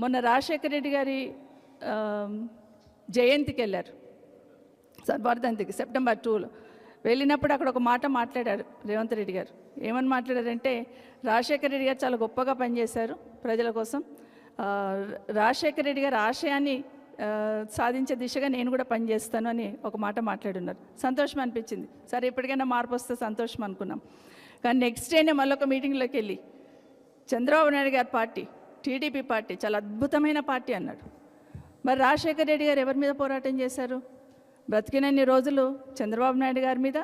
మొన్న రాజశేఖర రెడ్డి గారి జయంతికి వెళ్ళారు, వర్ధంతికి సెప్టెంబర్ 2లో వెళ్ళినప్పుడు అక్కడ ఒక మాట మాట్లాడారు రేవంత్ రెడ్డి గారు. ఏమని మాట్లాడారంటే, రాజశేఖర రెడ్డి గారు చాలా గొప్పగా పనిచేశారు ప్రజల కోసం, రాజశేఖర రెడ్డి గారి ఆశయాన్ని సాధించే దిశగా నేను కూడా పనిచేస్తాను అని ఒక మాట మాట్లాడున్నారు. సంతోషం అనిపించింది. సరే ఇప్పటికైనా మార్పు వస్తే సంతోషం అనుకున్నాం. కానీ నెక్స్ట్ డేనే మళ్ళొక మీటింగ్లోకి వెళ్ళి చంద్రబాబు నాయుడు గారి పార్టీ టీడీపీ పార్టీ చాలా అద్భుతమైన పార్టీ అన్నాడు. మరి రాజశేఖర రెడ్డి గారు ఎవరి మీద పోరాటం చేశారు? బ్రతికినన్ని రోజులు చంద్రబాబు నాయుడు గారి మీద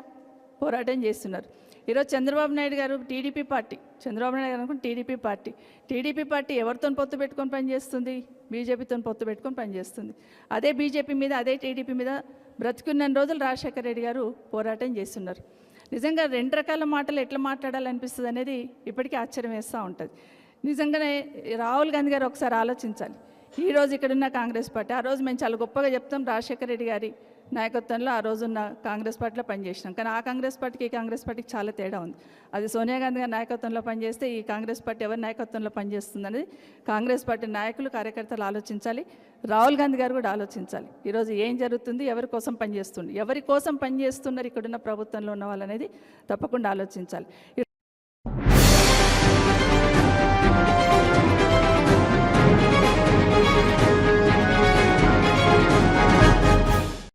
పోరాటం చేస్తున్నారు. ఈరోజు చంద్రబాబు నాయుడు గారు టీడీపీ పార్టీ, చంద్రబాబు నాయుడు గారు అనుకుంటే టీడీపీ పార్టీ ఎవరితో పొత్తు పెట్టుకొని పనిచేస్తుంది? బీజేపీతో పొత్తు పెట్టుకొని పనిచేస్తుంది. అదే బీజేపీ మీద, అదే టీడీపీ మీద బ్రతికున్న రోజులు రాజశేఖర రెడ్డి గారు పోరాటం చేస్తున్నారు. నిజంగా రెండు రకాల మాటలు ఎట్లా మాట్లాడాలనిపిస్తుంది అనేది ఇప్పటికీ ఆశ్చర్యం వేస్తూ ఉంటుంది. నిజంగానే రాహుల్ గాంధీ గారు ఒకసారి ఆలోచించాలి. ఈరోజు ఇక్కడున్న కాంగ్రెస్ పార్టీ, ఆ రోజు మేము చాలా గొప్పగా చెప్తాం, రాజశేఖర రెడ్డి గారి నాయకత్వంలో ఆ రోజున్న కాంగ్రెస్ పార్టీలో పనిచేసినాం. కానీ ఆ కాంగ్రెస్ పార్టీకి ఈ కాంగ్రెస్ పార్టీకి చాలా తేడా ఉంది. అది సోనియా గాంధీ గారి నాయకత్వంలో పనిచేస్తే ఈ కాంగ్రెస్ పార్టీ ఎవరి నాయకత్వంలో పనిచేస్తుంది అనేది కాంగ్రెస్ పార్టీ నాయకులు, కార్యకర్తలు ఆలోచించాలి. రాహుల్ గాంధీ గారు కూడా ఆలోచించాలి. ఈరోజు ఏం జరుగుతుంది, ఎవరి కోసం పనిచేస్తున్నారు ఇక్కడున్న ప్రభుత్వంలో ఉన్న వాళ్ళు అనేది తప్పకుండా ఆలోచించాలి.